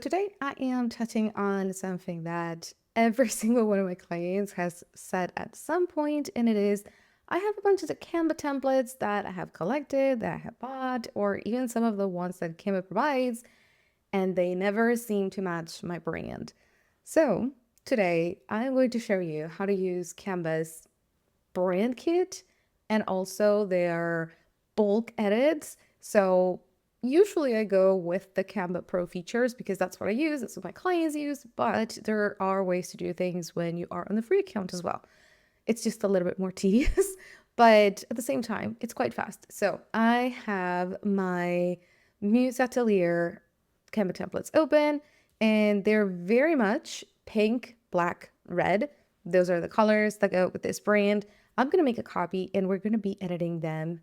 Today, I am touching on something that every single one of my clients has said at some point, and it is I have a bunch of the Canva templates that I have collected, that I have bought, or even some of the ones that Canva provides, and they never seem to match my brand. So, today, I'm going to show you how to use Canva's brand kit and also their bulk edits. So usually I go with the Canva Pro features because that's what I use, that's what my clients use, but there are ways to do things when you are on the free account as well. It's just a little bit more tedious, but at the same time, it's quite fast. So I have my Muse Atelier Canva templates open, and they're very much pink, black, red. Those are the colors that go with this brand. I'm going to make a copy and we're going to be editing them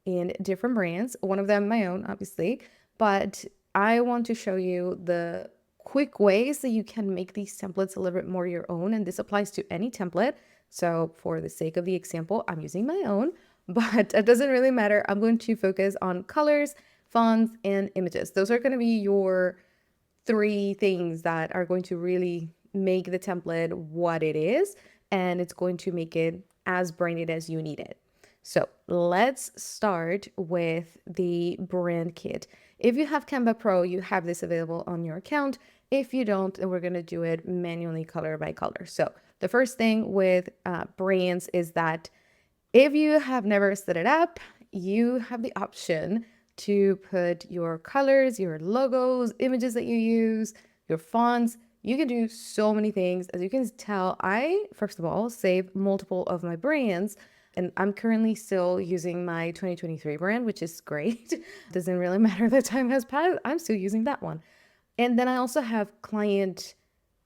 in different brands. One of them my own, obviously, but I want to show you the quick ways that you can make these templates a little bit more your own. And this applies to any template. So for the sake of the example, I'm using my own, but it doesn't really matter. I'm going to focus on colors, fonts, and images. Those are going to be your three things that are going to really make the template what it is, and it's going to make it as branded as you need it. So let's start with the brand kit. If you have Canva Pro, you have this available on your account. If you don't, then we're going to do it manually color by color. So the first thing with brands is that if you have never set it up, you have the option to put your colors, your logos, images that you use, your fonts. You can do so many things. As you can tell, I, first of all, save multiple of my brands, and I'm currently still using my 2023 brand, which is great. Doesn't really matter the time has passed. I'm still using that one. And then I also have client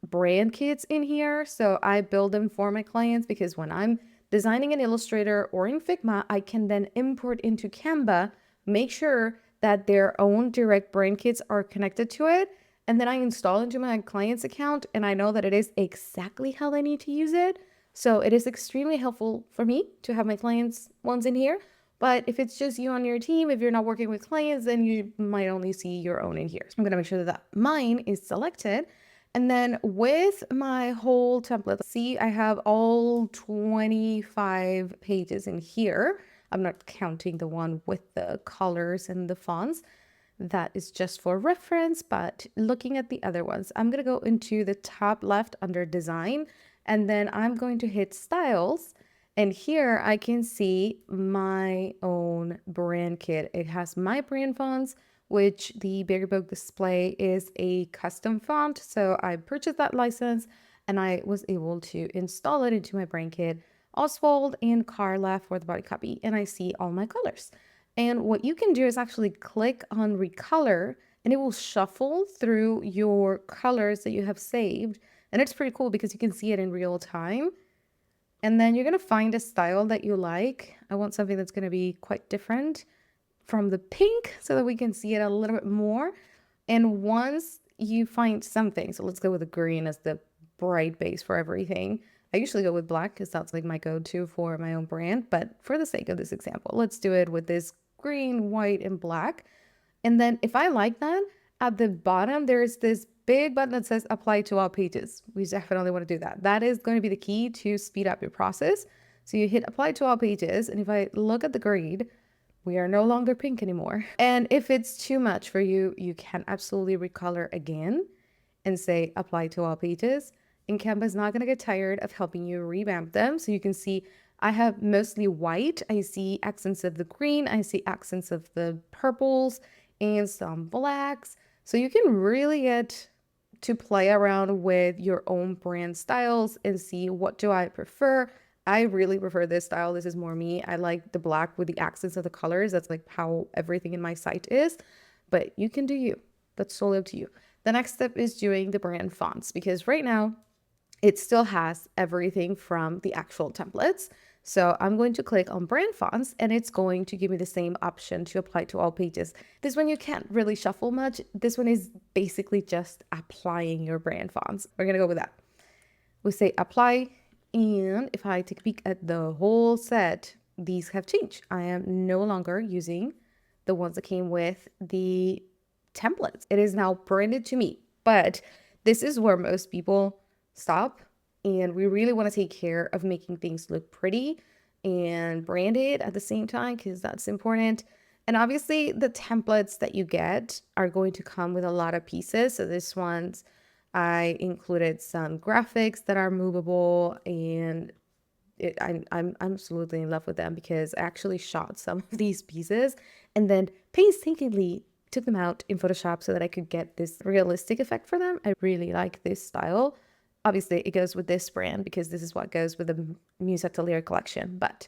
brand kits in here. So I build them for my clients because when I'm designing in Illustrator or in Figma, I can then import into Canva, make sure that their own direct brand kits are connected to it. And then I install into my client's account and I know that it is exactly how they need to use it. So it is extremely helpful for me to have my clients' ones in here. But if it's just you on your team, if you're not working with clients, then you might only see your own in here. So I'm going to make sure that mine is selected. And then with my whole template, see, I have all 25 pages in here. I'm not counting the one with the colors and the fonts. That is just for reference, but looking at the other ones, I'm going to go into the top left under design, and then I'm going to hit styles. And here I can see my own brand kit. It has my brand fonts, which the Berry Book display is a custom font. So I purchased that license and I was able to install it into my brand kit. Oswald and Carla for the body copy, and I see all my colors. And what you can do is actually click on recolor and it will shuffle through your colors that you have saved. And it's pretty cool because you can see it in real time. And then you're going to find a style that you like. I want something that's going to be quite different from the pink so that we can see it a little bit more. And once you find something, so let's go with the green as the bright base for everything. I usually go with black because that's like my go-to for my own brand. But for the sake of this example, let's do it with this green, white, and black. And then if I like that, at the bottom, there's this big button that says apply to all pages. We definitely want to do that. That is going to be the key to speed up your process. So you hit apply to all pages. And if I look at the grade, we are no longer pink anymore. And if it's too much for you, you can absolutely recolor again and say apply to all pages. And Canva is not going to get tired of helping you revamp them. So you can see I have mostly white. I see accents of the green. I see accents of the purples and some blacks. So you can really get to play around with your own brand styles and see what do I prefer. I really prefer this style. This is more me. I like the black with the accents of the colors. That's like how everything in my site is. But you can do you. That's totally up to you. The next step is doing the brand fonts because right now it still has everything from the actual templates. So I'm going to click on brand fonts and it's going to give me the same option to apply to all pages. This one you can't really shuffle much. This one is basically just applying your brand fonts. We're going to go with that. We say apply. And if I take a peek at the whole set, these have changed. I am no longer using the ones that came with the templates. It is now branded to me. But this is where most people stop. And we really want to take care of making things look pretty and branded at the same time, because that's important. And obviously, the templates that you get are going to come with a lot of pieces. So this one's, I included some graphics that are movable, and I'm absolutely in love with them because I actually shot some of these pieces and then painstakingly took them out in Photoshop so that I could get this realistic effect for them. I really like this style. Obviously, it goes with this brand because this is what goes with the Muse Atelier collection. But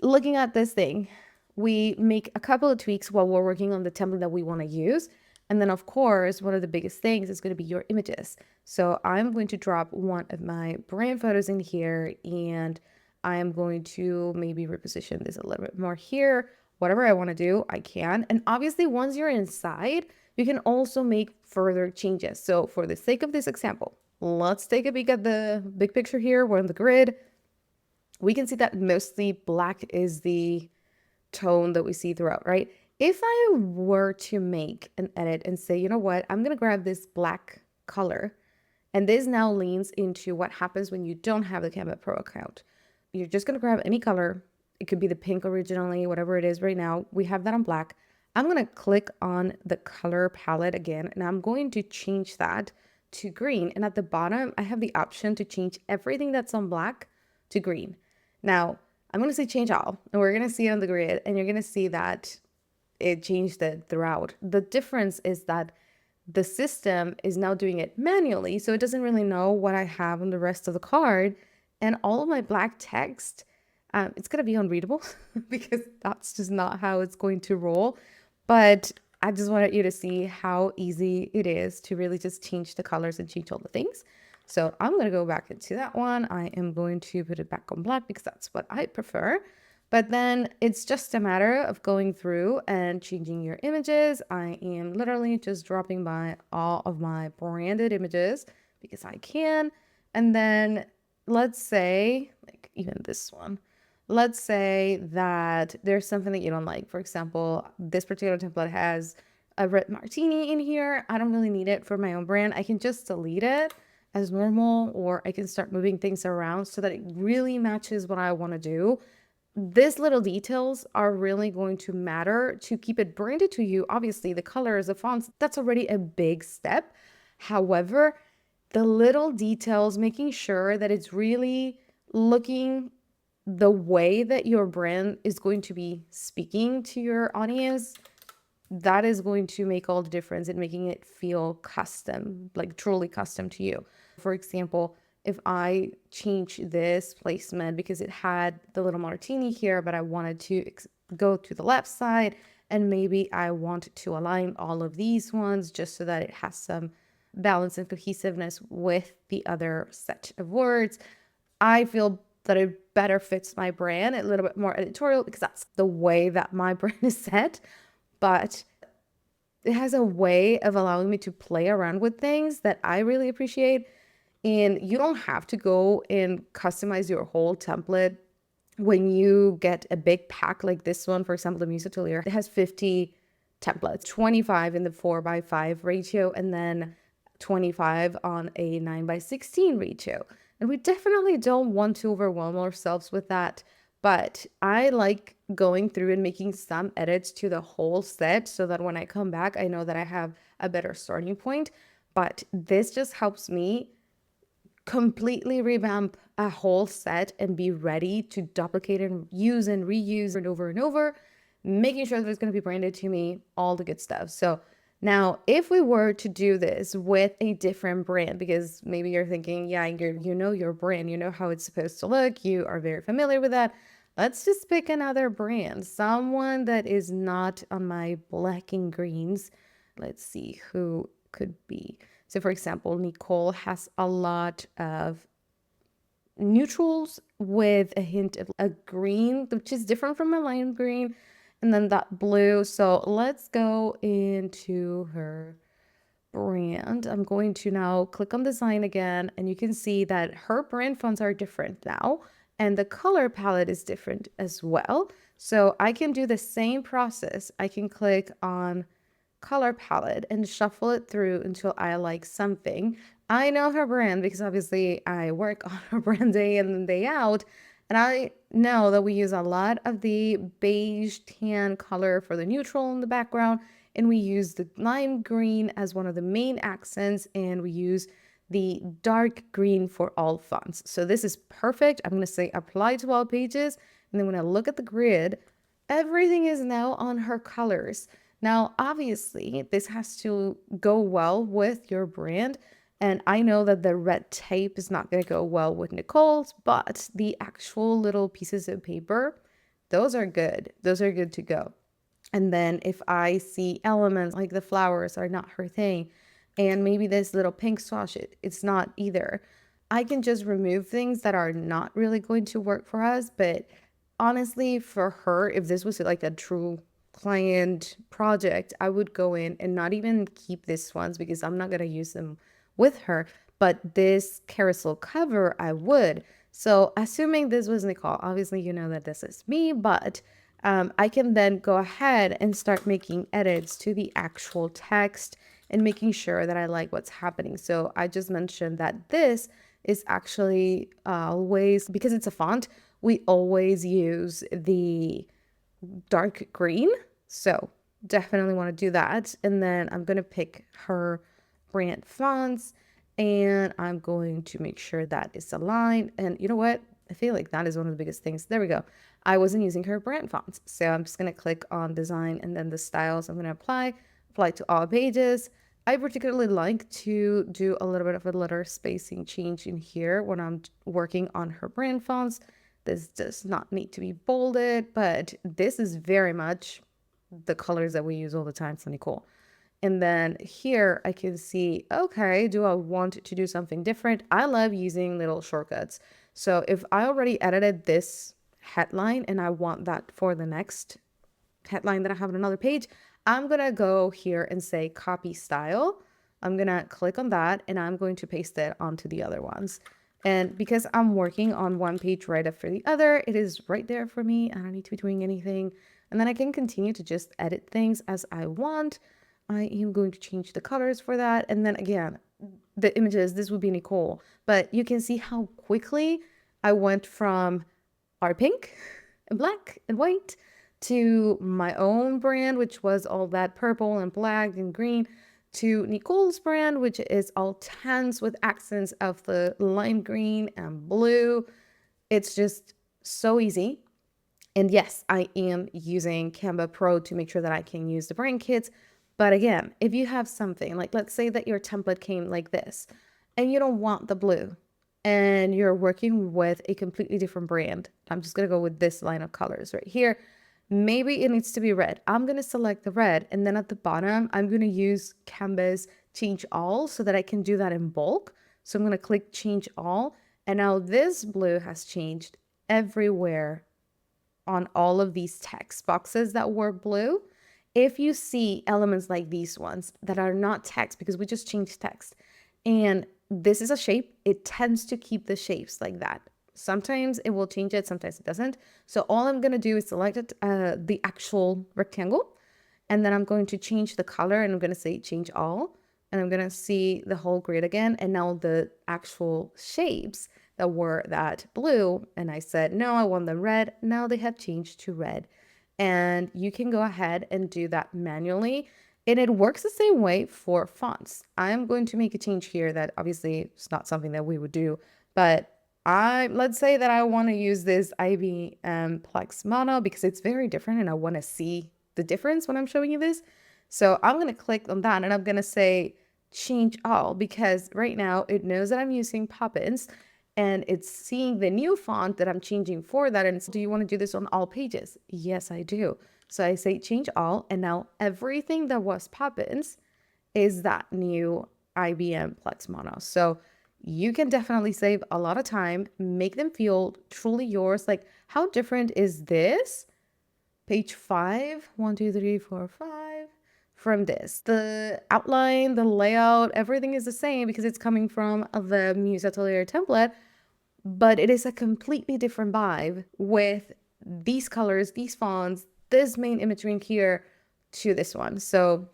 looking at this thing, we make a couple of tweaks while we're working on the template that we want to use. And then, of course, one of the biggest things is going to be your images. So I'm going to drop one of my brand photos in here, and I'm going to maybe reposition this a little bit more here. Whatever I want to do, I can. And obviously, once you're inside, you can also make further changes. So for the sake of this example, let's take a peek at the big picture here. We're on the grid. We can see that mostly black is the tone that we see throughout, right? If I were to make an edit and say, you know what, I'm going to grab this black color, and this now leans into what happens when you don't have the Canva Pro account. You're just going to grab any color. It could be the pink originally, whatever it is right now. We have that on black. I'm going to click on the color palette again, and I'm going to change that to green. And at the bottom, I have the option to change everything that's on black to green. Now, I'm going to say change all, and we're going to see it on the grid, and you're going to see that it changed it throughout. The difference is that the system is now doing it manually, so it doesn't really know what I have on the rest of the card, and all of my black text, it's going to be unreadable because that's just not how it's going to roll. But I just wanted you to see how easy it is to really just change the colors and change all the things. So I'm going to go back into that one. I am going to put it back on black because that's what I prefer. But then it's just a matter of going through and changing your images. I am literally just dropping by all of my branded images because I can. And then let's say, like even this one, let's say that there's something that you don't like. For example, this particular template has a red martini in here. I don't really need it for my own brand. I can just delete it as normal, or I can start moving things around so that it really matches what I want to do. These little details are really going to matter to keep it branded to you. Obviously, the colors, the fonts, that's already a big step. However, the little details, making sure that it's really looking the way that your brand is going to be speaking to your audience, that is going to make all the difference in making it feel custom, like truly custom to you. For example, if I change this placement because it had the little martini here, but I wanted to go to the left side, and maybe I want to align all of these ones just so that it has some balance and cohesiveness with the other set of words, I feel that it better fits my brand, a little bit more editorial because that's the way that my brand is set. But it has a way of allowing me to play around with things that I really appreciate. And you don't have to go and customize your whole template when you get a big pack like this one. For example, the Muse Atelier, it has 50 templates, 25 in the 4:5 ratio, and then 25 on a 9:16 ratio. And we definitely don't want to overwhelm ourselves with that. But I like going through and making some edits to the whole set so that when I come back, I know that I have a better starting point. But this just helps me completely revamp a whole set and be ready to duplicate and use and reuse it over and over, making sure that it's going to be branded to me, all the good stuff. So now, if we were to do this with a different brand, because maybe you're thinking, yeah, you know your brand, you know how it's supposed to look, you are very familiar with that. Let's just pick another brand, someone that is not on my black and greens. Let's see who could be. So for example, Nicole has a lot of neutrals with a hint of a green, which is different from my lime green, and then that blue. So let's go into her brand. I'm going to now click on design again, and you can see that her brand fonts are different now, and the color palette is different as well. So I can do the same process. I can click on color palette and shuffle it through until I like something. I know her brand because obviously I work on her brand day in and day out. And I know that we use a lot of the beige tan color for the neutral in the background. And we use the lime green as one of the main accents. And we use the dark green for all fonts. So this is perfect. I'm going to say apply to all pages. And then when I look at the grid, everything is now on her colors. Now, obviously, this has to go well with your brand. And I know that the red tape is not going to go well with Nicole's, but the actual little pieces of paper, those are good. Those are good to go. And then if I see elements like the flowers are not her thing, and maybe this little pink swatch, it's not either, I can just remove things that are not really going to work for us. But honestly, for her, if this was like a true client project, I would go in and not even keep these ones because I'm not going to use them with her. But this carousel cover, I would. So assuming this was Nicole, obviously you know that this is me, but I can then go ahead and start making edits to the actual text and making sure that I like what's happening. So I just mentioned that this is actually always, because it's a font, we always use the dark green. So definitely want to do that. And then I'm going to pick her brand fonts and I'm going to make sure that it's aligned. And you know what? I feel like that is one of the biggest things. There we go. I wasn't using her brand fonts. So I'm just going to click on design and then the styles I'm going to apply to all pages. I particularly like to do a little bit of a letter spacing change in here when I'm working on her brand fonts. This does not need to be bolded, but this is very much the colors that we use all the time, so cool. And then here I can see, okay, do I want to do something different? I love using little shortcuts. So if I already edited this headline and I want that for the next headline that I have on another page, I'm going to go here and say copy style. I'm going to click on that and I'm going to paste it onto the other ones. And because I'm working on one page right after the other, it is right there for me. I don't need to be doing anything. And then I can continue to just edit things as I want. I am going to change the colors for that. And then again, the images, this would be Nicole. But you can see how quickly I went from our pink and black and white to my own brand, which was all that purple and black and green, to Nicole's brand, which is all tans with accents of the lime green and blue. It's just so easy. And yes, I am using Canva Pro to make sure that I can use the brand kits. But again, if you have something like, let's say that your template came like this and you don't want the blue and you're working with a completely different brand. I'm just going to go with this line of colors right here. Maybe it needs to be red. I'm going to select the red. And then at the bottom, I'm going to use Canva's change all so that I can do that in bulk. So I'm going to click change all. And now this blue has changed everywhere on all of these text boxes that were blue. If you see elements like these ones that are not text, because we just changed text, and this is a shape, it tends to keep the shapes like that. Sometimes it will change it, sometimes it doesn't. So all I'm going to do is select the actual rectangle, and then I'm going to change the color, and I'm going to say change all, and I'm going to see the whole grid again, and now the actual shapes that were that blue, and I said, no, I want them red. Now they have changed to red. And you can go ahead and do that manually. And it works the same way for fonts. I'm going to make a change here that obviously it's not something that we would do, but let's say that I want to use this IBM Plex Mono because it's very different and I want to see the difference when I'm showing you this. So I'm going to click on that and I'm going to say change all because right now it knows that I'm using Poppins and it's seeing the new font that I'm changing for that. And do you want to do this on all pages? Yes, I do. So I say change all, and now everything that was Poppins is that new IBM Plex Mono. So you can definitely save a lot of time, make them feel truly yours. Like, how different is this? Page 5, 1, 2, 3, 4, 5 from this. The outline, the layout, everything is the same because it's coming from the Muse Atelier template, but it is a completely different vibe with these colors, these fonts, this main imagery in here to this one. So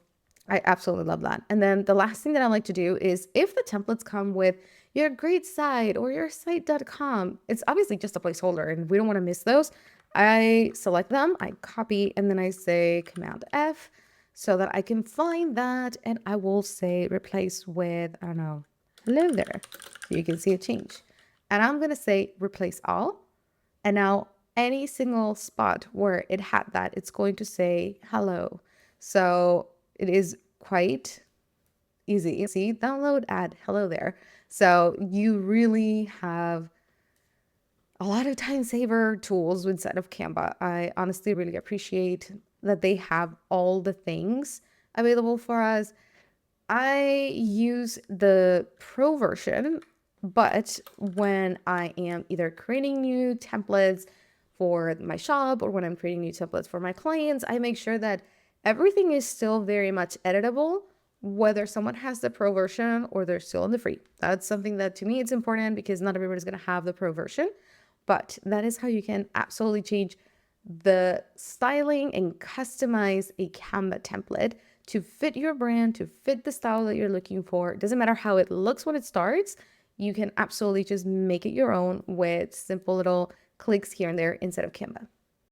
I absolutely love that. And then the last thing that I like to do is if the templates come with your great site or your site.com, it's obviously just a placeholder and we don't want to miss those. I select them, I copy, and then I say Command F so that I can find that, and I will say replace with, I don't know, hello there. So you can see a change. And I'm going to say replace all. And now any single spot where it had that, it's going to say hello. So it is quite easy. See, download, add, hello there. So you really have a lot of time saver tools inside of Canva. I honestly really appreciate that they have all the things available for us. I use the pro version, but when I am either creating new templates for my shop or when I'm creating new templates for my clients, I make sure that everything is still very much editable, whether someone has the pro version or they're still in the free. That's something that to me it's important because not everybody's going to have the pro version, but that is how you can absolutely change the styling and customize a Canva template to fit your brand, to fit the style that you're looking for. It doesn't matter how it looks when it starts. You can absolutely just make it your own with simple little clicks here and there inside of Canva.